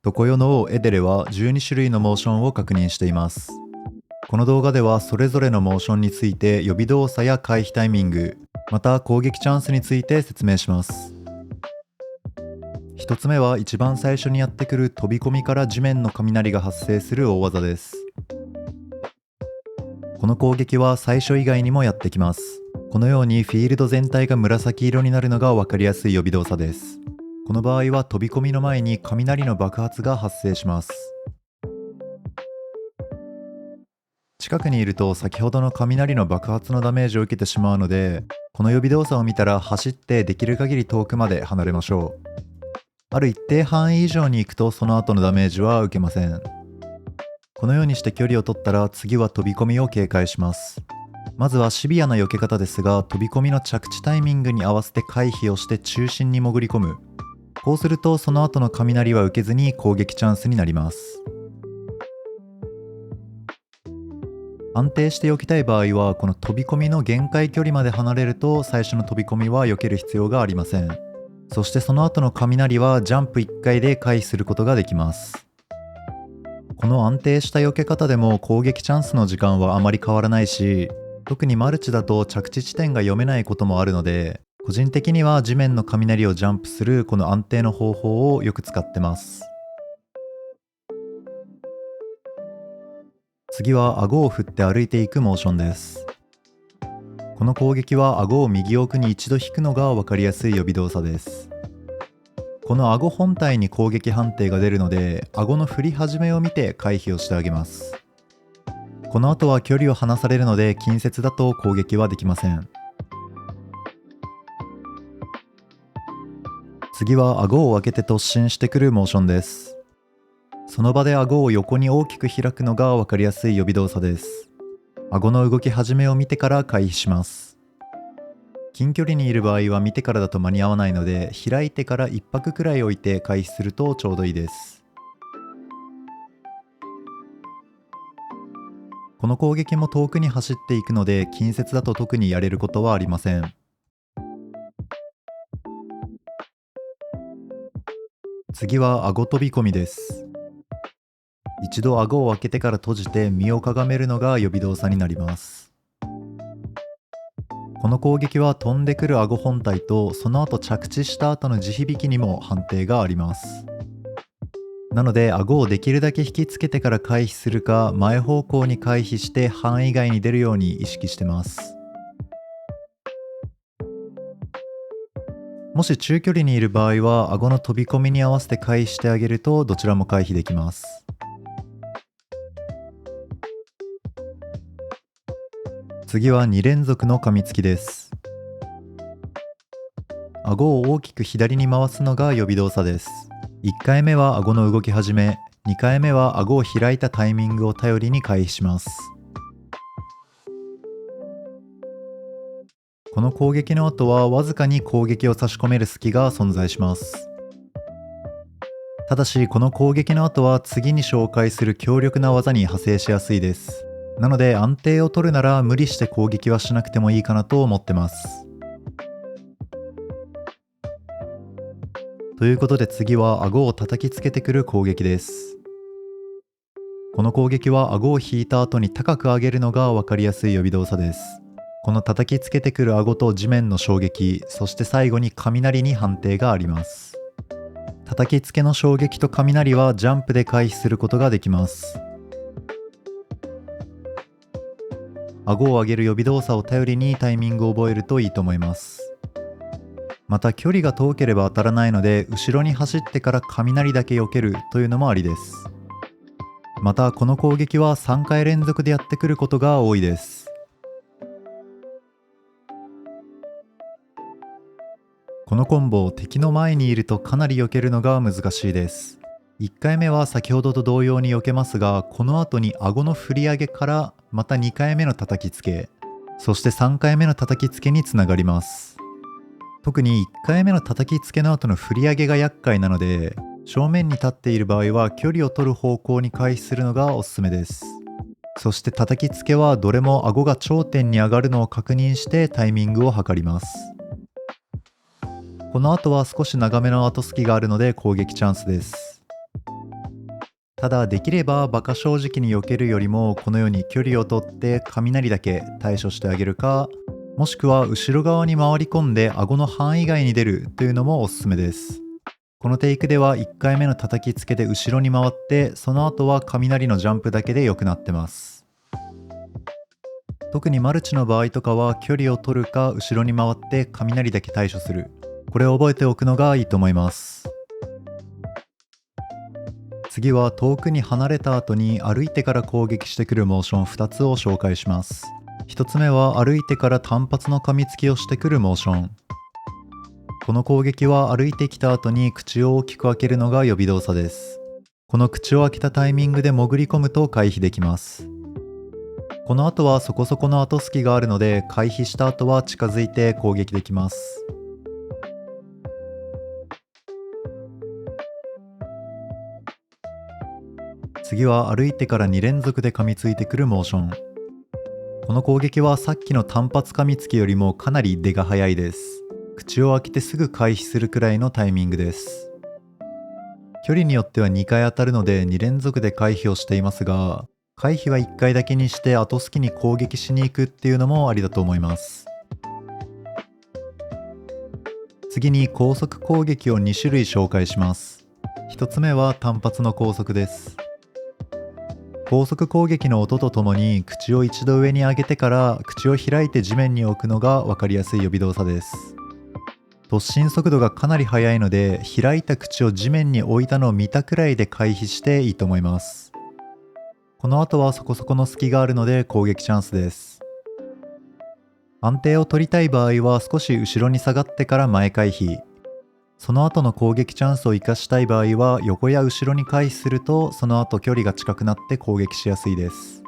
常世の王エデレは12種類のモーションを確認しています。この動画ではそれぞれのモーションについて予備動作や回避タイミング、また攻撃チャンスについて説明します。一つ目は一番最初にやってくる飛び込みから地面の雷が発生する大技です。この攻撃は最初以外にもやってきます。このようにフィールド全体が紫色になるのが分かりやすい予備動作です。この場合は飛び込みの前に雷の爆発が発生します。近くにいると先ほどの雷の爆発のダメージを受けてしまうので、この予備動作を見たら走ってできる限り遠くまで離れましょう。ある一定範囲以上に行くとその後のダメージは受けません。このようにして距離を取ったら次は飛び込みを警戒します。まずはシビアな避け方ですが、飛び込みの着地タイミングに合わせて回避をして中心に潜り込む。こうするとその後の雷は受けずに攻撃チャンスになります。安定して避けたい場合はこの飛び込みの限界距離まで離れると最初の飛び込みは避ける必要がありません。そしてその後の雷はジャンプ1回で回避することができます。この安定した避け方でも攻撃チャンスの時間はあまり変わらないし、特にマルチだと着地地点が読めないこともあるので、個人的には地面の雷をジャンプするこの安定の方法をよく使ってます。次は顎を振って歩いていくモーションです。この攻撃は顎を右奥に一度引くのが分かりやすい予備動作です。この顎本体に攻撃判定が出るので、顎の振り始めを見て回避をしてあげます。この後は距離を離されるので近接だと攻撃はできません。次は顎を開けて突進してくるモーションです。その場で顎を横に大きく開くのが分かりやすい予備動作です。顎の動き始めを見てから回避します。近距離にいる場合は見てからだと間に合わないので、開いてから1拍くらい置いて回避するとちょうどいいです。この攻撃も遠くに走っていくので近接だと特にやれることはありません。次は顎飛び込みです。一度顎を開けてから閉じて身をかがめるのが予備動作になります。この攻撃は飛んでくる顎本体とその後着地した後の地響きにも判定があります。なので顎をできるだけ引きつけてから回避するか、前方向に回避して範囲外に出るように意識してます。もし中距離にいる場合は顎の飛び込みに合わせて回避してあげるとどちらも回避できます。次は2連続の噛みつきです。顎を大きく左に回すのが予備動作です。1回目は顎の動き始め、2回目は顎を開いたタイミングを頼りに回避します。この攻撃の後はわずかに攻撃を差し込める隙が存在します。ただしこの攻撃の後は次に紹介する強力な技に派生しやすいです。なので安定を取るなら無理して攻撃はしなくてもいいかなと思ってます。ということで次は顎を叩きつけてくる攻撃です。この攻撃は顎を引いた後に高く上げるのが分かりやすい予備動作です。この叩きつけてくる顎と地面の衝撃、そして最後に雷に判定があります。叩きつけの衝撃と雷はジャンプで回避することができます。顎を上げる予備動作を頼りにタイミングを覚えるといいと思います。また距離が遠ければ当たらないので後ろに走ってから雷だけ避けるというのもありです。またこの攻撃は3回連続でやってくることが多いです。このコンボ、敵の前にいるとかなり避けるのが難しいです。1回目は先ほどと同様に避けますが、この後に顎の振り上げからまた2回目の叩きつけ、そして3回目の叩きつけにつながります。特に1回目の叩きつけの後の振り上げが厄介なので、正面に立っている場合は距離を取る方向に回避するのがおすすめです。そして叩きつけはどれも顎が頂点に上がるのを確認してタイミングを測ります。この後は少し長めの後隙があるので攻撃チャンスです。ただできれば馬鹿正直に避けるよりもこのように距離をとって雷だけ対処してあげるか、もしくは後ろ側に回り込んで顎の範囲外に出るというのもおすすめです。このテイクでは1回目の叩きつけで後ろに回って、その後は雷のジャンプだけで良くなってます。特にマルチの場合とかは距離を取るか後ろに回って雷だけ対処する、これを覚えておくのがいいと思います。次は遠くに離れた後に歩いてから攻撃してくるモーション2つを紹介します。1つ目は歩いてから単発の噛みつきをしてくるモーション。この攻撃は歩いてきた後に口を大きく開けるのが予備動作です。この口を開けたタイミングで潜り込むと回避できます。この後はそこそこの後隙があるので、回避した後は近づいて攻撃できます。次は歩いてから2連続で噛みついてくるモーション。この攻撃はさっきの単発噛みつきよりもかなり出が早いです。口を開けてすぐ回避するくらいのタイミングです。距離によっては2回当たるので2連続で回避をしていますが、回避は1回だけにして後隙に攻撃しに行くっていうのもありだと思います。次に高速攻撃を2種類紹介します。1つ目は単発の高速です。高速攻撃の音とともに口を一度上に上げてから口を開いて地面に置くのが分かりやすい予備動作です。突進速度がかなり速いので、開いた口を地面に置いたのを見たくらいで回避していいと思います。この後はそこそこの隙があるので攻撃チャンスです。安定を取りたい場合は少し後ろに下がってから前回避。その後の攻撃チャンスを生かしたい場合は横や後ろに回避すると、その後距離が近くなって攻撃しやすいです。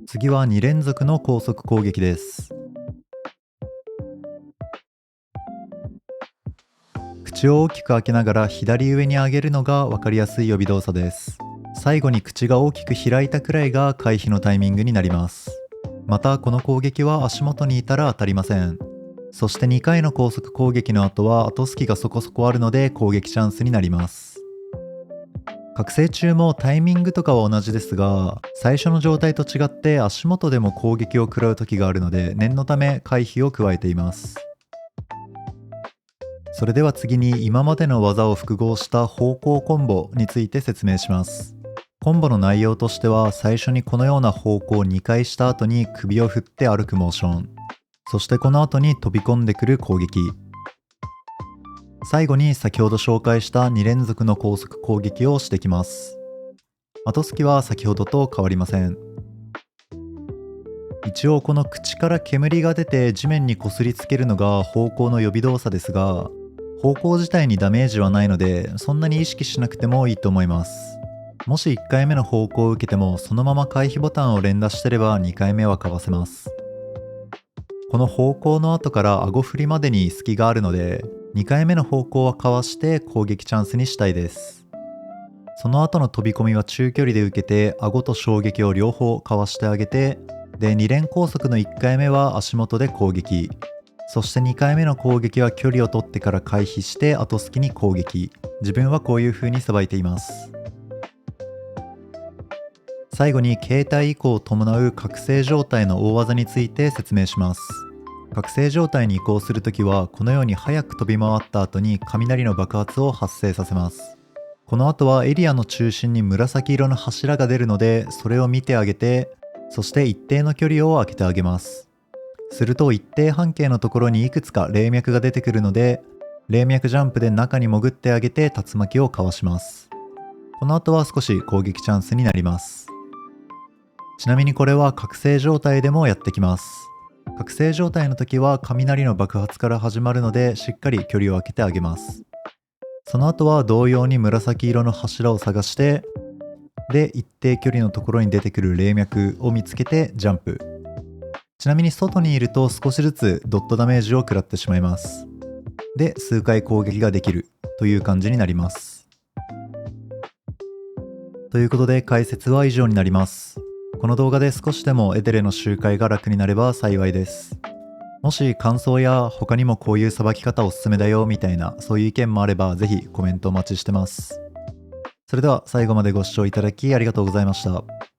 次は2連続の高速攻撃です。口を大きく開けながら左上に上げるのが分かりやすい予備動作です。最後に口が大きく開いたくらいが回避のタイミングになります。またこの攻撃は足元にいたら当たりません。そして2回の高速攻撃の後は後隙がそこそこあるので攻撃チャンスになります。覚醒中もタイミングとかは同じですが、最初の状態と違って足元でも攻撃を食らう時があるので、念のため回避を加えています。それでは次に今までの技を複合した方向コンボについて説明します。コンボの内容としては、最初にこのような方向を2回した後に首を振って歩くモーション、そしてこの後に飛び込んでくる攻撃、最後に先ほど紹介した2連続の高速攻撃をしてきます。後隙は先ほどと変わりません。一応この口から煙が出て地面にこすりつけるのが方向の予備動作ですが、方向自体にダメージはないのでそんなに意識しなくてもいいと思います。もし1回目の方向を受けてもそのまま回避ボタンを連打してれば2回目はかわせます。この方向の後から顎振りまでに隙があるので、2回目の方向はかわして攻撃チャンスにしたいです。その後の飛び込みは中距離で受けて顎と衝撃を両方かわしてあげて、で2連高速の1回目は足元で攻撃、そして2回目の攻撃は距離を取ってから回避して後隙に攻撃。自分はこういう風にさばいています。最後に携帯移行を伴う覚醒状態の大技について説明します。覚醒状態に移行するときはこのように早く飛び回った後に雷の爆発を発生させます。この後はエリアの中心に紫色の柱が出るので、それを見てあげて、そして一定の距離を空けてあげます。すると一定半径のところにいくつか霊脈が出てくるので、霊脈ジャンプで中に潜ってあげて竜巻をかわします。この後は少し攻撃チャンスになります。ちなみにこれは覚醒状態でもやってきます。覚醒状態の時は雷の爆発から始まるので、しっかり距離を空けてあげます。その後は同様に紫色の柱を探して、で一定距離のところに出てくる霊脈を見つけてジャンプ。ちなみに外にいると少しずつドットダメージを食らってしまいます。で数回攻撃ができるという感じになります。ということで解説は以上になります。この動画で少しでもエデレの周回が楽になれば幸いです。もし感想や他にもこういうさばき方おすすめだよみたいなそういう意見もあればぜひコメントお待ちしてます。それでは最後までご視聴いただきありがとうございました。